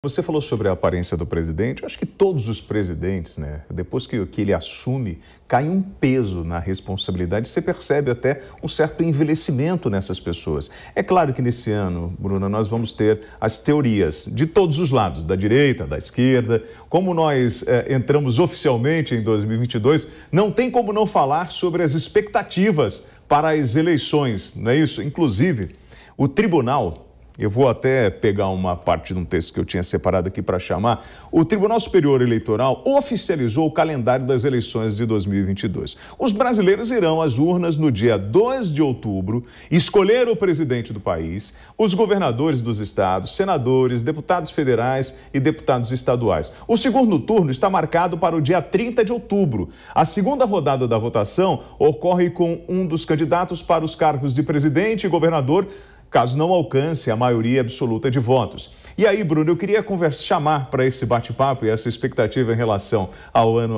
Você falou sobre a aparência do presidente. Eu acho que todos os presidentes, depois que ele assume, cai um peso na responsabilidade. Você percebe até um certo envelhecimento nessas pessoas. É claro que nesse ano, Bruna, nós vamos ter as teorias de todos os lados, da direita, da esquerda. Como nós entramos oficialmente em 2022, não tem como não falar sobre as expectativas para as eleições, não é isso? Inclusive, o tribunal... Eu vou até pegar uma parte de um texto que eu tinha separado aqui para chamar. O Tribunal Superior Eleitoral oficializou o calendário das eleições de 2022. Os brasileiros irão às urnas no dia 2 de outubro, escolher o presidente do país, os governadores dos estados, senadores, deputados federais e deputados estaduais. O segundo turno está marcado para o dia 30 de outubro. A segunda rodada da votação ocorre com um dos candidatos para os cargos de presidente e governador, caso não alcance a maioria absoluta de votos. E aí, Bruno, eu queria chamar para esse bate-papo e essa expectativa em relação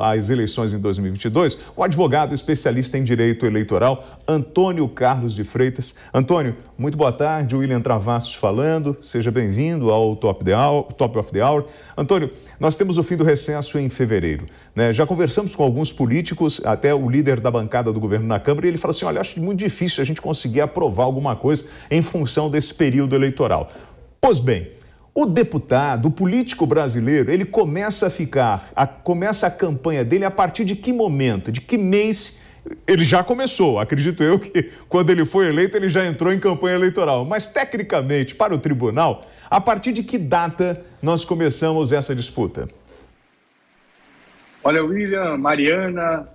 às eleições em 2022, o advogado especialista em direito eleitoral, Antônio Carlos de Freitas. Antônio, muito boa tarde, William Travassos falando, seja bem-vindo ao Top of the Hour. Antônio, nós temos o fim do recesso em fevereiro, Já conversamos com alguns políticos, até o líder da bancada do governo na Câmara, e ele fala assim, olha, acho muito difícil a gente conseguir aprovar alguma coisa em função desse período eleitoral. Pois bem, o deputado, o político brasileiro, ele começa a campanha dele a partir de que momento, de que mês? Ele já começou, acredito eu que quando ele foi eleito ele já entrou em campanha eleitoral, mas tecnicamente para o tribunal, a partir de que data nós começamos essa disputa? Olha, William, Mariana,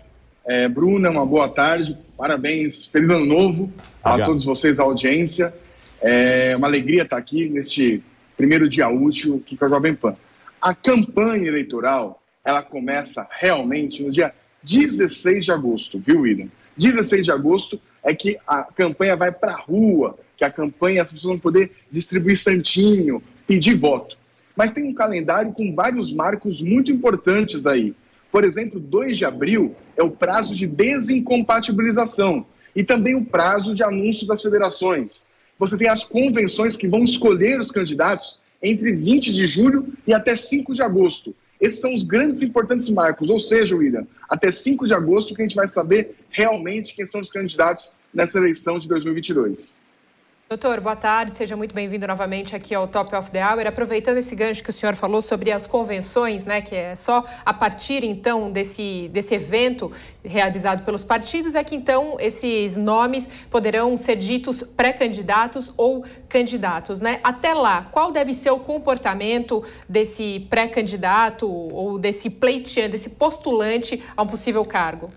Bruna, uma boa tarde, parabéns, feliz ano novo a todos vocês, a audiência. É uma alegria estar aqui neste primeiro dia útil aqui com a Jovem Pan. A campanha eleitoral, ela começa realmente no dia 16 de agosto, viu, William? 16 de agosto é que a campanha vai para a rua, que a campanha, as pessoas vão poder distribuir santinho, pedir voto. Mas tem um calendário com vários marcos muito importantes aí. Por exemplo, 2 de abril é o prazo de desincompatibilização e também o prazo de anúncio das federações. Você tem as convenções que vão escolher os candidatos entre 20 de julho e até 5 de agosto. Esses são os grandes e importantes marcos, ou seja, William, até 5 de agosto que a gente vai saber realmente quem são os candidatos nessa eleição de 2022. Doutor, boa tarde, seja muito bem-vindo novamente aqui ao Top of the Hour. Aproveitando esse gancho que o senhor falou sobre as convenções, que é só a partir, então, desse evento realizado pelos partidos, é que, então, esses nomes poderão ser ditos pré-candidatos ou candidatos, Até lá, qual deve ser o comportamento desse pré-candidato ou desse pleiteante, desse postulante a um possível cargo?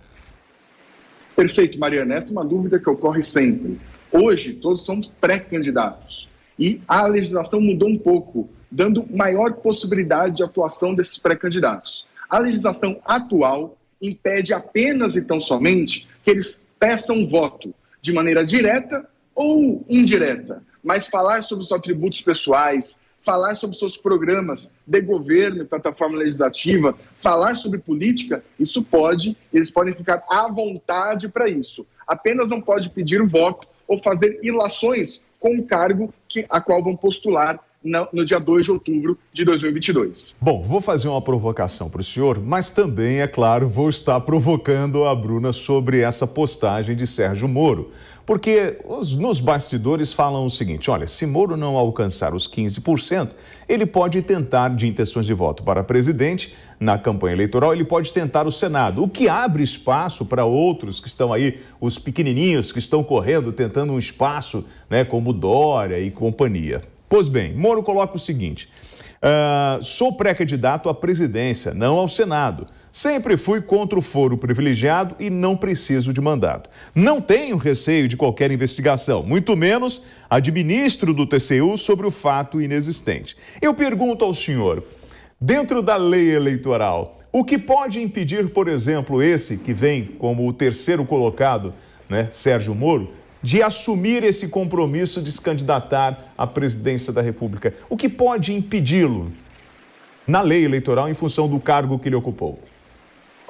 Perfeito, Mariana. Essa é uma dúvida que ocorre sempre. Hoje, todos somos pré-candidatos e a legislação mudou um pouco, dando maior possibilidade de atuação desses pré-candidatos. A legislação atual impede apenas e tão somente que eles peçam voto de maneira direta ou indireta, mas falar sobre os atributos pessoais, falar sobre seus programas de governo, plataforma legislativa, falar sobre política, isso pode, eles podem ficar à vontade para isso. Apenas não pode pedir voto ou fazer ilações com o cargo a qual vão postular no dia 2 de outubro de 2022. Bom, vou fazer uma provocação para o senhor, mas também, é claro, vou estar provocando a Bruna sobre essa postagem de Sérgio Moro. Porque nos bastidores falam o seguinte, olha, se Moro não alcançar os 15%, ele pode tentar, de intenções de voto para presidente, na campanha eleitoral, ele pode tentar o Senado, o que abre espaço para outros que estão aí, os pequenininhos que estão correndo, tentando um espaço, como Dória e companhia. Pois bem, Moro coloca o seguinte, sou pré-candidato à presidência, não ao Senado. Sempre fui contra o foro privilegiado e não preciso de mandato. Não tenho receio de qualquer investigação, muito menos a de ministro do TCU sobre o fato inexistente. Eu pergunto ao senhor, dentro da lei eleitoral, o que pode impedir, por exemplo, esse que vem como o terceiro colocado, Sérgio Moro, de assumir esse compromisso de se candidatar à presidência da República? O que pode impedi-lo na lei eleitoral em função do cargo que ele ocupou?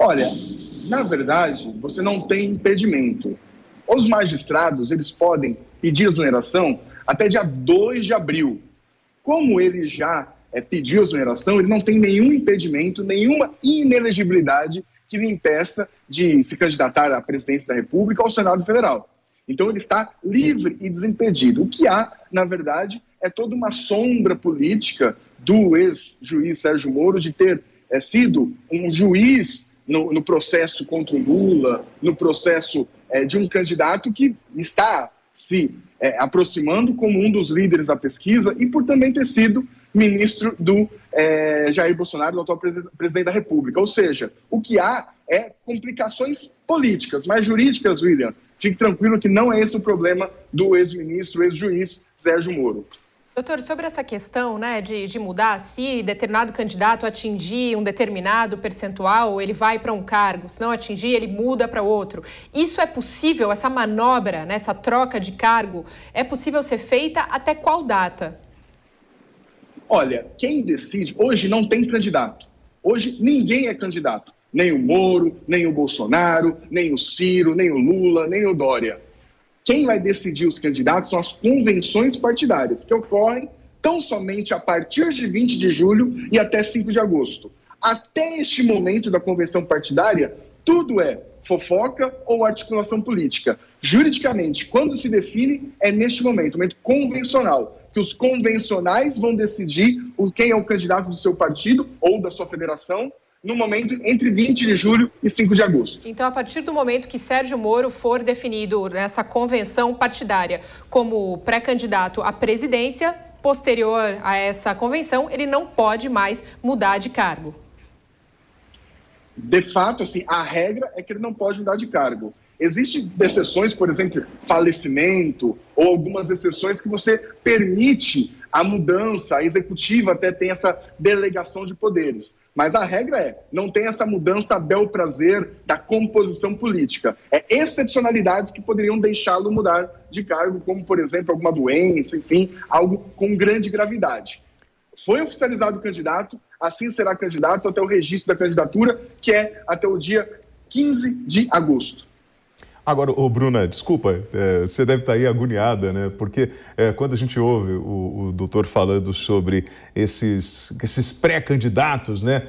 Olha, na verdade, você não tem impedimento. Os magistrados, eles podem pedir exoneração até dia 2 de abril. Como ele já pediu a exoneração, ele não tem nenhum impedimento, nenhuma inelegibilidade que lhe impeça de se candidatar à presidência da República ou ao Senado Federal. Então ele está livre e desimpedido. O que há, na verdade, é toda uma sombra política do ex-juiz Sérgio Moro de ter sido um juiz no processo contra o Lula, no processo de um candidato que está se aproximando como um dos líderes da pesquisa e por também ter sido ministro do Jair Bolsonaro, do atual presidente da República. Ou seja, o que há é complicações políticas, mas jurídicas, William, fique tranquilo que não é esse o problema do ex-ministro, ex-juiz Sérgio Moro. Doutor, sobre essa questão, né, de mudar, se determinado candidato atingir um determinado percentual, ele vai para um cargo, se não atingir, ele muda para outro. Isso é possível, essa manobra, né, essa troca de cargo, é possível ser feita até qual data? Olha, quem decide, hoje não tem candidato. Hoje ninguém é candidato. Nem o Moro, nem o Bolsonaro, nem o Ciro, nem o Lula, nem o Dória. Quem vai decidir os candidatos são as convenções partidárias, que ocorrem tão somente a partir de 20 de julho e até 5 de agosto. Até este momento da convenção partidária, tudo é fofoca ou articulação política. Juridicamente, quando se define, é neste momento convencional, que os convencionais vão decidir quem é o candidato do seu partido ou da sua federação, no momento entre 20 de julho e 5 de agosto. Então, a partir do momento que Sérgio Moro for definido nessa convenção partidária como pré-candidato à presidência, posterior a essa convenção, ele não pode mais mudar de cargo. De fato, assim, a regra é que ele não pode mudar de cargo. Existem exceções, por exemplo, falecimento ou algumas exceções que você permite a mudança, a executiva até tem essa delegação de poderes. Mas a regra não tem essa mudança a bel prazer da composição política. É excepcionalidades que poderiam deixá-lo mudar de cargo, como, por exemplo, alguma doença, enfim, algo com grande gravidade. Foi oficializado o candidato, assim será candidato até o registro da candidatura, que é até o dia 15 de agosto. Agora, Bruna, desculpa, você deve estar aí agoniada, né? Porque quando a gente ouve o doutor falando sobre esses pré-candidatos, né?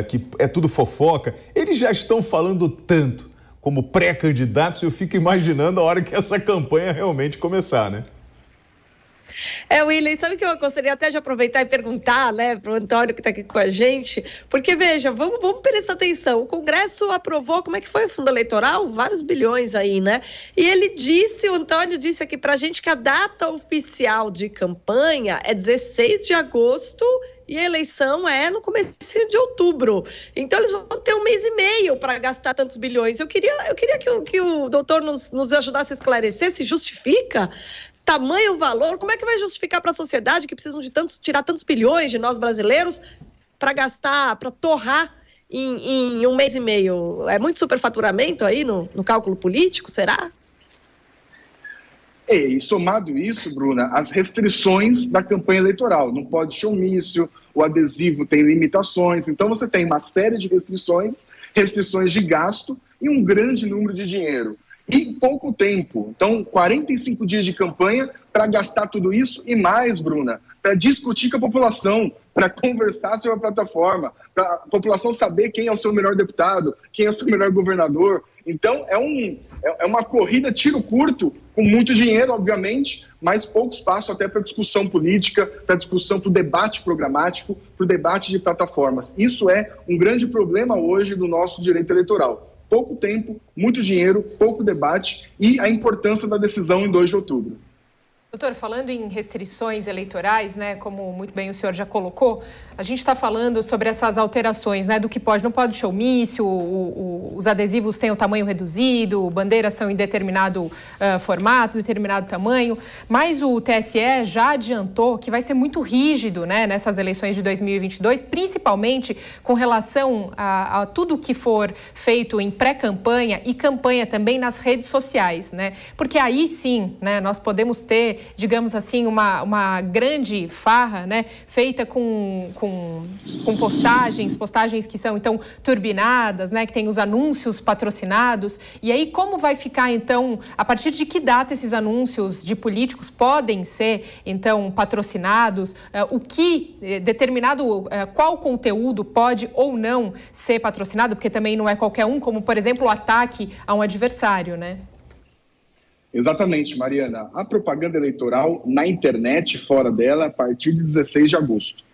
Que é tudo fofoca, eles já estão falando tanto como pré-candidatos, eu fico imaginando a hora que essa campanha realmente começar, né? William, sabe que eu gostaria até de aproveitar e perguntar, né, para o Antônio que está aqui com a gente, porque, veja, vamos prestar atenção, o Congresso aprovou, como é que foi o fundo eleitoral? Vários bilhões aí, né? E o Antônio disse aqui para a gente que a data oficial de campanha é 16 de agosto e a eleição é no começo de outubro. Então, eles vão ter 1 mês e meio para gastar tantos bilhões. Eu queria que o doutor nos ajudasse a esclarecer se justifica tamanho valor, como é que vai justificar para a sociedade que precisam de tirar tantos bilhões de nós brasileiros para gastar, para torrar em 1 mês e meio? É muito superfaturamento aí no cálculo político, será? E somado isso, Bruna, as restrições da campanha eleitoral. Não pode showmício, o adesivo tem limitações. Então você tem uma série de restrições de gasto e um grande número de dinheiro. E pouco tempo. Então, 45 dias de campanha para gastar tudo isso e mais, Bruna, para discutir com a população, para conversar sobre a plataforma, para a população saber quem é o seu melhor deputado, quem é o seu melhor governador. Então, é uma corrida tiro curto, com muito dinheiro, obviamente, mas pouco espaço até para discussão política, para discussão, para o debate programático, para o debate de plataformas. Isso é um grande problema hoje do nosso direito eleitoral. Pouco tempo, muito dinheiro, pouco debate e a importância da decisão em 2 de outubro. Doutor, falando em restrições eleitorais, né, como muito bem o senhor já colocou, a gente está falando sobre essas alterações, né, do que pode, não pode showmício, os adesivos têm o tamanho reduzido, bandeiras são em determinado formato, determinado tamanho, mas o TSE já adiantou que vai ser muito rígido, né, nessas eleições de 2022, principalmente com relação a tudo que for feito em pré-campanha e campanha também nas redes sociais, né, porque aí sim, né, nós podemos ter, digamos assim, uma grande farra, né, feita com com postagens que são, então, turbinadas, né, que tem os anúncios patrocinados. E aí, como vai ficar, então, a partir de que data esses anúncios de políticos podem ser, então, patrocinados? O que determinado, qual conteúdo pode ou não ser patrocinado? Porque também não é qualquer um, como, por exemplo, o ataque a um adversário, né? Exatamente, Mariana. A propaganda eleitoral na internet, fora dela, a partir de 16 de agosto.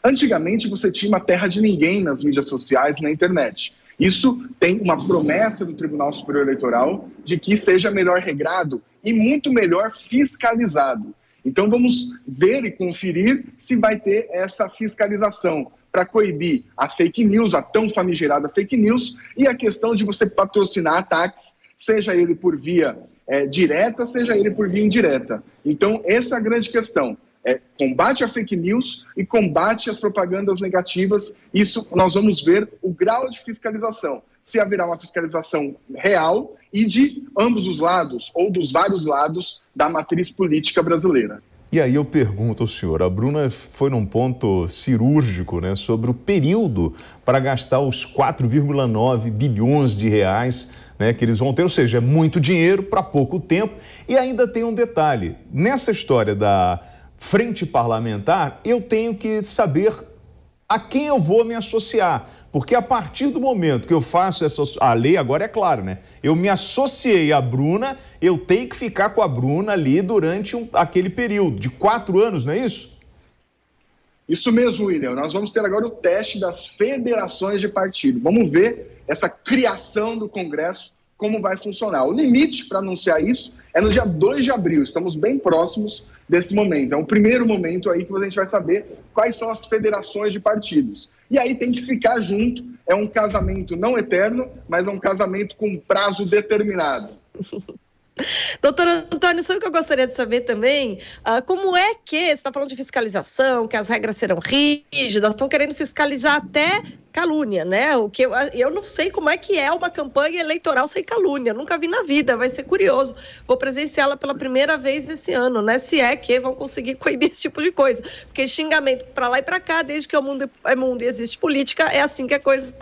Antigamente, você tinha uma terra de ninguém nas mídias sociais e na internet. Isso tem uma promessa do Tribunal Superior Eleitoral de que seja melhor regrado e muito melhor fiscalizado. Então, vamos ver e conferir se vai ter essa fiscalização para coibir a fake news, a tão famigerada fake news, e a questão de você patrocinar ataques, seja ele por via direta, seja ele por via indireta. Então, essa é a grande questão. Combate a fake news e combate às propagandas negativas. Isso nós vamos ver o grau de fiscalização. Se haverá uma fiscalização real e de ambos os lados, ou dos vários lados da matriz política brasileira. E aí eu pergunto ao senhor, a Bruna foi num ponto cirúrgico, né, sobre o período para gastar os 4,9 bilhões de reais, né, que eles vão ter, ou seja, é muito dinheiro para pouco tempo. E ainda tem um detalhe, nessa história da frente parlamentar, eu tenho que saber a quem eu vou me associar, porque a partir do momento que eu faço a lei, agora é claro, né? Eu me associei à Bruna, eu tenho que ficar com a Bruna ali durante aquele período de 4 anos, não é isso? Isso mesmo, William. Nós vamos ter agora o teste das federações de partido. Vamos ver essa criação do Congresso, como vai funcionar. O limite para anunciar isso é no dia 2 de abril. Estamos bem próximos desse momento. É o primeiro momento aí que a gente vai saber quais são as federações de partidos. E aí tem que ficar junto. É um casamento não eterno, mas é um casamento com prazo determinado. Doutor Antônio, sabe o que eu gostaria de saber também? Como é que, você está falando de fiscalização, que as regras serão rígidas, estão querendo fiscalizar até calúnia, né? O que eu não sei como é que é uma campanha eleitoral sem calúnia, nunca vi na vida, vai ser curioso. Vou presenciá-la pela primeira vez esse ano, né? Se é que vão conseguir coibir esse tipo de coisa. Porque xingamento para lá e para cá, desde que o mundo é mundo e existe política, é assim que a coisa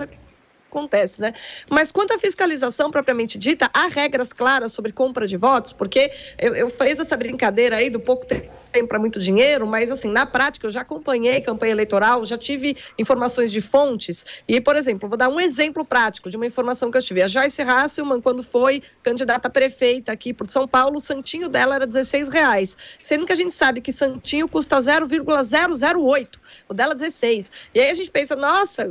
acontece, né? Mas quanto à fiscalização propriamente dita, há regras claras sobre compra de votos, porque eu fiz essa brincadeira aí do pouco tempo para muito dinheiro, mas assim, na prática eu já acompanhei campanha eleitoral, já tive informações de fontes e, por exemplo, vou dar um exemplo prático de uma informação que eu tive. A Joyce Hasselmann, quando foi candidata a prefeita aqui por São Paulo, o santinho dela era R$16, sendo que a gente sabe que santinho custa 0,008, o dela 16. E aí a gente pensa, nossa,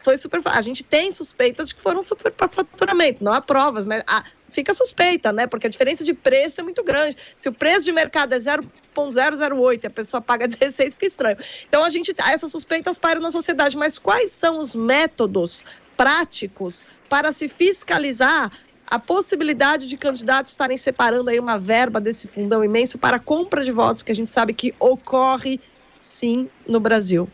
foi super... A gente tem suspeitas de que foram superfaturamento, não há provas, mas fica suspeita, né? Porque a diferença de preço é muito grande. Se o preço de mercado é 0,008 e a pessoa paga 16, fica estranho. Então, essas suspeitas pairam na sociedade. Mas quais são os métodos práticos para se fiscalizar a possibilidade de candidatos estarem separando aí uma verba desse fundão imenso para a compra de votos, que a gente sabe que ocorre, sim, no Brasil?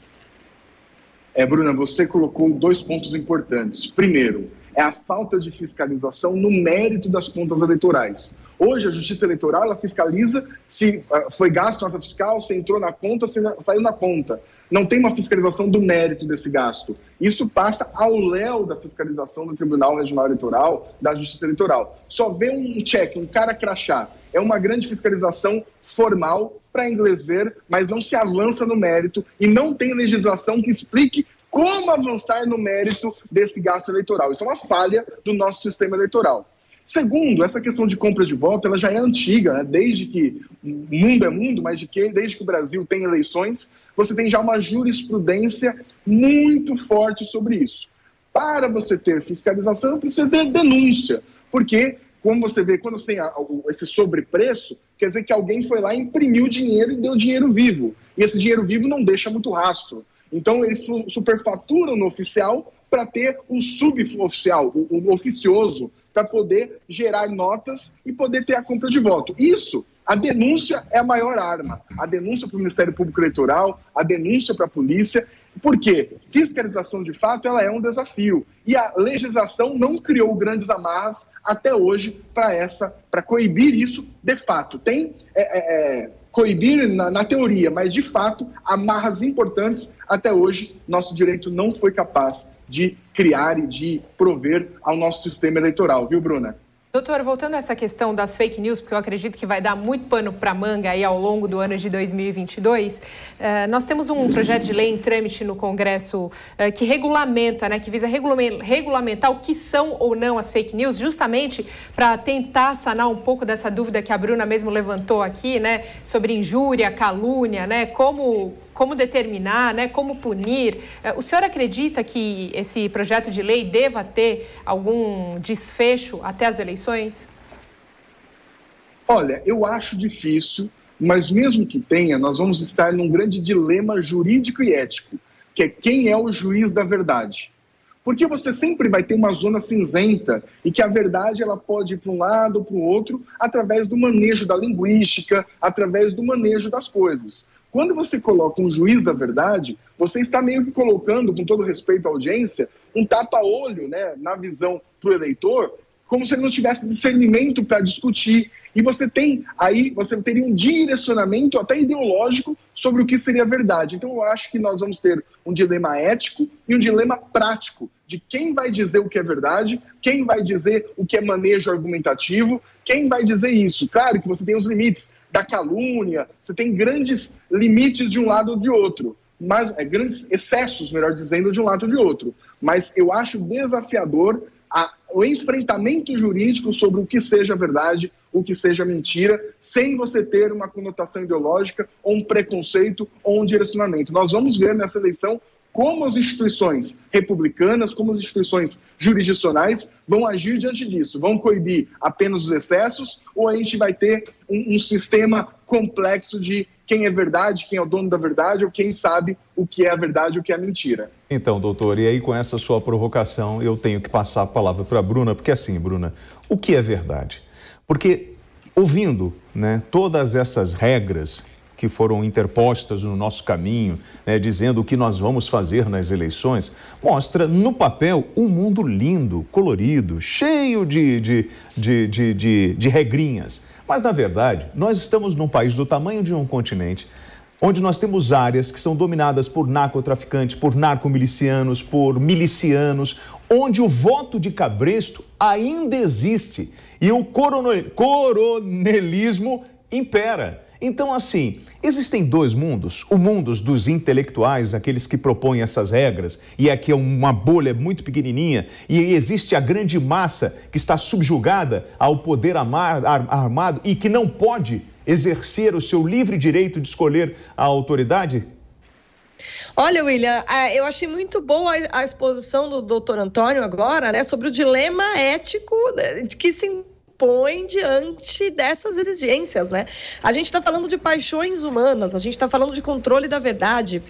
Bruna, você colocou 2 pontos importantes. Primeiro, é a falta de fiscalização no mérito das contas eleitorais. Hoje, a Justiça Eleitoral ela fiscaliza se foi gasto nota fiscal, se entrou na conta, se saiu na conta. Não tem uma fiscalização do mérito desse gasto. Isso passa ao léu da fiscalização do Tribunal Regional Eleitoral, da Justiça Eleitoral. Só vê um cheque, um cara crachá. É uma grande fiscalização formal para inglês ver, mas não se avança no mérito e não tem legislação que explique como avançar no mérito desse gasto eleitoral. Isso é uma falha do nosso sistema eleitoral. Segundo, essa questão de compra de voto, ela já é antiga, né? Desde que o mundo é mundo, mas desde que o Brasil tem eleições, você tem já uma jurisprudência muito forte sobre isso. Para você ter fiscalização, precisa ter denúncia, porque, como você vê, quando você tem esse sobrepreço, quer dizer que alguém foi lá, imprimiu dinheiro e deu dinheiro vivo. E esse dinheiro vivo não deixa muito rastro. Então, eles superfaturam no oficial para ter o suboficial, o oficioso, para poder gerar notas e poder ter a compra de voto. Isso, a denúncia é a maior arma. A denúncia para o Ministério Público Eleitoral, a denúncia para a polícia. Por quê? Fiscalização, de fato, ela é um desafio. E a legislação não criou grandes amarras até hoje para coibir isso de fato. Tem coibir na teoria, mas de fato, amarras importantes, até hoje, nosso direito não foi capaz de criar e de prover ao nosso sistema eleitoral, viu, Bruna? Doutor, voltando a essa questão das fake news, porque eu acredito que vai dar muito pano para manga aí ao longo do ano de 2022, nós temos um projeto de lei em trâmite no Congresso que regulamenta, né, que visa regulamentar o que são ou não as fake news, justamente para tentar sanar um pouco dessa dúvida que a Bruna mesmo levantou aqui, né, sobre injúria, calúnia, né, como determinar, né, como punir. O senhor acredita que esse projeto de lei deva ter algum desfecho até as eleições? Olha, eu acho difícil, mas mesmo que tenha, nós vamos estar num grande dilema jurídico e ético, que é quem é o juiz da verdade. Porque você sempre vai ter uma zona cinzenta e que a verdade ela pode ir para um lado ou para o outro através do manejo da linguística, através do manejo das coisas. Quando você coloca um juiz da verdade, você está meio que colocando, com todo respeito à audiência, um tapa-olho, né, na visão para o eleitor, como se ele não tivesse discernimento para discutir. E você teria um direcionamento até ideológico sobre o que seria verdade. Então eu acho que nós vamos ter um dilema ético e um dilema prático de quem vai dizer o que é verdade, quem vai dizer o que é manejo argumentativo, quem vai dizer isso. Claro que você tem os limites da calúnia, você tem grandes limites de um lado ou de outro, mas grandes excessos, melhor dizendo, de um lado ou de outro. Mas eu acho desafiador o enfrentamento jurídico sobre o que seja verdade, o que seja mentira, sem você ter uma conotação ideológica, ou um preconceito, ou um direcionamento. Nós vamos ver nessa eleição como as instituições republicanas, como as instituições jurisdicionais vão agir diante disso. Vão coibir apenas os excessos ou a gente vai ter um sistema complexo de quem é verdade, quem é o dono da verdade ou quem sabe o que é a verdade e o que é a mentira. Então, doutor, e aí com essa sua provocação eu tenho que passar a palavra para a Bruna, porque assim, Bruna, o que é verdade? Porque ouvindo, né, todas essas regras que foram interpostas no nosso caminho, né, dizendo o que nós vamos fazer nas eleições, mostra no papel um mundo lindo, colorido, cheio de regrinhas. Mas, na verdade, nós estamos num país do tamanho de um continente, onde nós temos áreas que são dominadas por narcotraficantes, por narcomilicianos, por milicianos, onde o voto de cabresto ainda existe e o coronelismo impera. Então, assim, existem dois mundos, o mundo dos intelectuais, aqueles que propõem essas regras, e aqui é uma bolha muito pequenininha, e existe a grande massa que está subjugada ao poder armado e que não pode exercer o seu livre direito de escolher a autoridade? Olha, William, eu achei muito boa a exposição do doutor Antônio agora, né, sobre o dilema ético que se põe diante dessas exigências, né? A gente está falando de paixões humanas, a gente está falando de controle da verdade.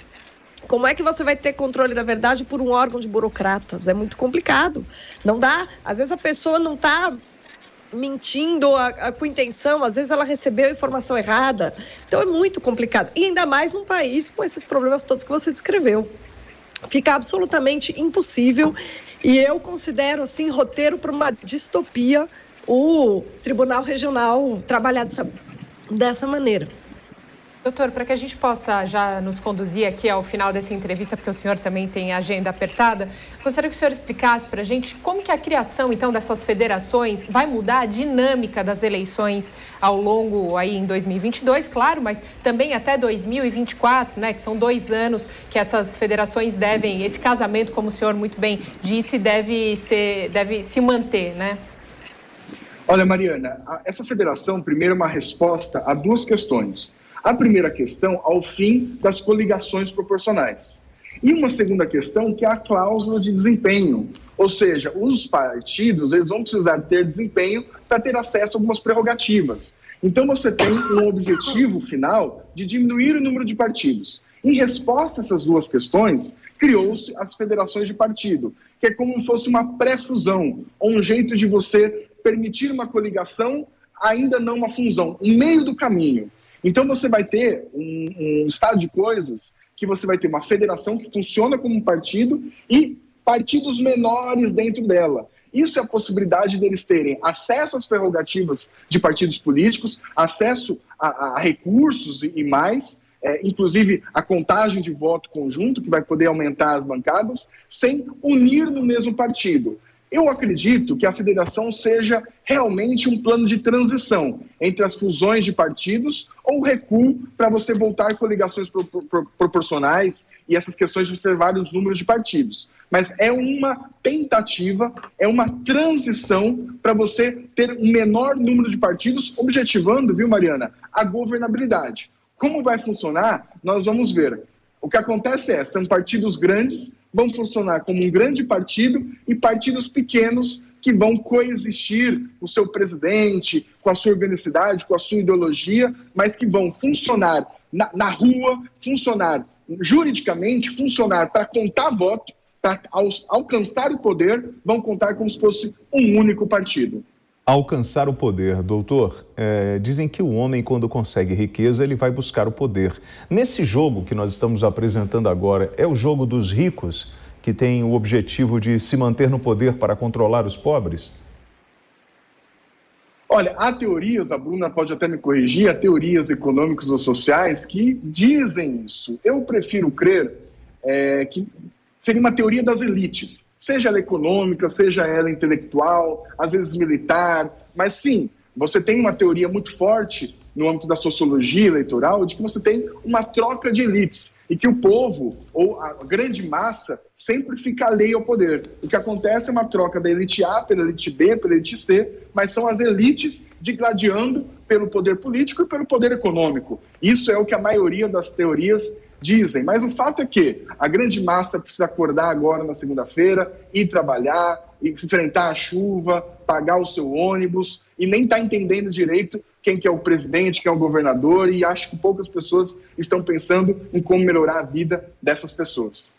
Como é que você vai ter controle da verdade por um órgão de burocratas? É muito complicado. Não dá. Às vezes a pessoa não está mentindo com intenção, às vezes ela recebeu a informação errada. Então é muito complicado. E ainda mais num país com esses problemas todos que você descreveu. Fica absolutamente impossível. E eu considero, assim, roteiro para uma distopia o Tribunal Regional trabalhar dessa maneira. Doutor, para que a gente possa já nos conduzir aqui ao final dessa entrevista, porque o senhor também tem a agenda apertada, gostaria que o senhor explicasse para a gente como que a criação, então, dessas federações vai mudar a dinâmica das eleições ao longo, aí, em 2022, claro, mas também até 2024, né, que são 2 anos que essas federações devem, esse casamento, como o senhor muito bem disse, deve se manter, né? Olha, Mariana, essa federação, primeiro, é uma resposta a 2 questões. A primeira questão, ao fim das coligações proporcionais. E uma segunda questão, que é a cláusula de desempenho. Ou seja, os partidos eles vão precisar ter desempenho para ter acesso a algumas prerrogativas. Então, você tem um objetivo final de diminuir o número de partidos. Em resposta a essas 2 questões, criou-se as federações de partido, que é como se fosse uma pré-fusão, ou um jeito de você permitir uma coligação, ainda não uma fusão, um meio do caminho. Então você vai ter um estado de coisas que você vai ter uma federação que funciona como um partido e partidos menores dentro dela. Isso é a possibilidade deles terem acesso às prerrogativas de partidos políticos, acesso a recursos e mais, inclusive a contagem de voto conjunto, que vai poder aumentar as bancadas, sem unir no mesmo partido. Eu acredito que a federação seja realmente um plano de transição entre as fusões de partidos ou o recuo para você voltar com coligações proporcionais e essas questões de ser vários números de partidos. Mas é uma tentativa, é uma transição para você ter um menor número de partidos, objetivando, viu, Mariana, a governabilidade. Como vai funcionar, nós vamos ver. O que acontece são partidos grandes, vão funcionar como um grande partido e partidos pequenos que vão coexistir com o seu presidente, com a sua organicidade, com a sua ideologia, mas que vão funcionar na rua, funcionar juridicamente, funcionar para contar voto, para alcançar o poder, vão contar como se fosse um único partido. Alcançar o poder, doutor, dizem que o homem, quando consegue riqueza, ele vai buscar o poder. Nesse jogo que nós estamos apresentando agora, é o jogo dos ricos, que tem o objetivo de se manter no poder para controlar os pobres? Olha, há teorias, a Bruna pode até me corrigir, há teorias econômicas ou sociais que dizem isso. Eu prefiro crer que seria uma teoria das elites. Seja ela econômica, seja ela intelectual, às vezes militar, mas sim, você tem uma teoria muito forte no âmbito da sociologia eleitoral de que você tem uma troca de elites e que o povo, ou a grande massa, sempre fica alheio ao poder. O que acontece é uma troca da elite A pela elite B, pela elite C, mas são as elites digladiando pelo poder político e pelo poder econômico. Isso é o que a maioria das teorias dizem, mas o fato é que a grande massa precisa acordar agora na segunda-feira, ir trabalhar, enfrentar a chuva, pagar o seu ônibus e nem está entendendo direito quem que é o presidente, quem é o governador, e acho que poucas pessoas estão pensando em como melhorar a vida dessas pessoas.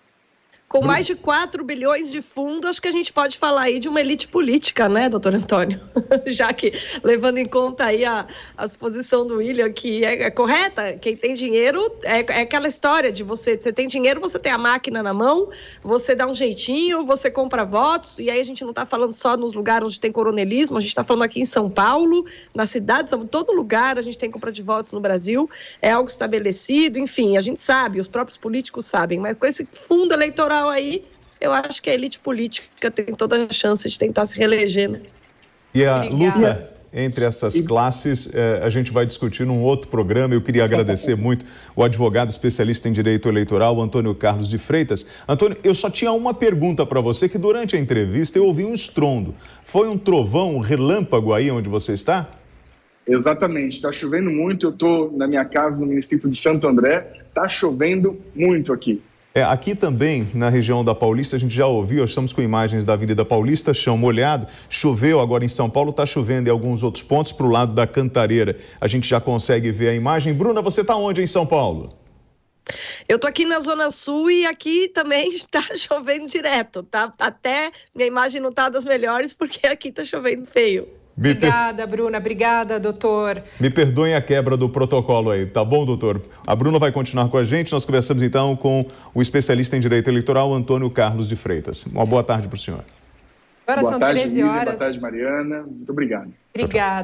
Com mais de 4 bilhões de fundo, acho que a gente pode falar aí de uma elite política, né, doutor Antônio? Já que, levando em conta aí a suposição do William, que é correta, quem tem dinheiro é aquela história de você tem dinheiro, você tem a máquina na mão, você dá um jeitinho, você compra votos, e aí a gente não está falando só nos lugares onde tem coronelismo, a gente está falando aqui em São Paulo, na cidade, em todo lugar a gente tem compra de votos no Brasil, é algo estabelecido, enfim, a gente sabe, os próprios políticos sabem, mas com esse fundo eleitoral aí, eu acho que a elite política tem toda a chance de tentar se reeleger, né? E a luta entre essas classes, a gente vai discutir num outro programa. Eu queria agradecer muito o advogado especialista em direito eleitoral, Antônio Carlos de Freitas. Antônio, eu só tinha uma pergunta para você, que durante a entrevista eu ouvi um estrondo. Foi um trovão, um relâmpago aí onde você está? Exatamente, está chovendo muito. Eu estou na minha casa no município de Santo André, está chovendo muito aqui. Aqui também, na região da Paulista, a gente já ouviu, estamos com imagens da Avenida Paulista, chão molhado, choveu agora em São Paulo, está chovendo em alguns outros pontos, para o lado da Cantareira. A gente já consegue ver a imagem. Bruna, você está onde em São Paulo? Eu estou aqui na Zona Sul e aqui também está chovendo direto, tá? Até minha imagem não está das melhores, porque aqui está chovendo feio. Obrigada, Bruna. Obrigada, doutor. Me perdoem a quebra do protocolo aí, tá bom, doutor? A Bruna vai continuar com a gente. Nós conversamos, então, com o especialista em direito eleitoral, Antônio Carlos de Freitas. Uma boa tarde para o senhor. Agora boa são tarde, 13 horas. Boa tarde, Mariana. Muito obrigado. Obrigada.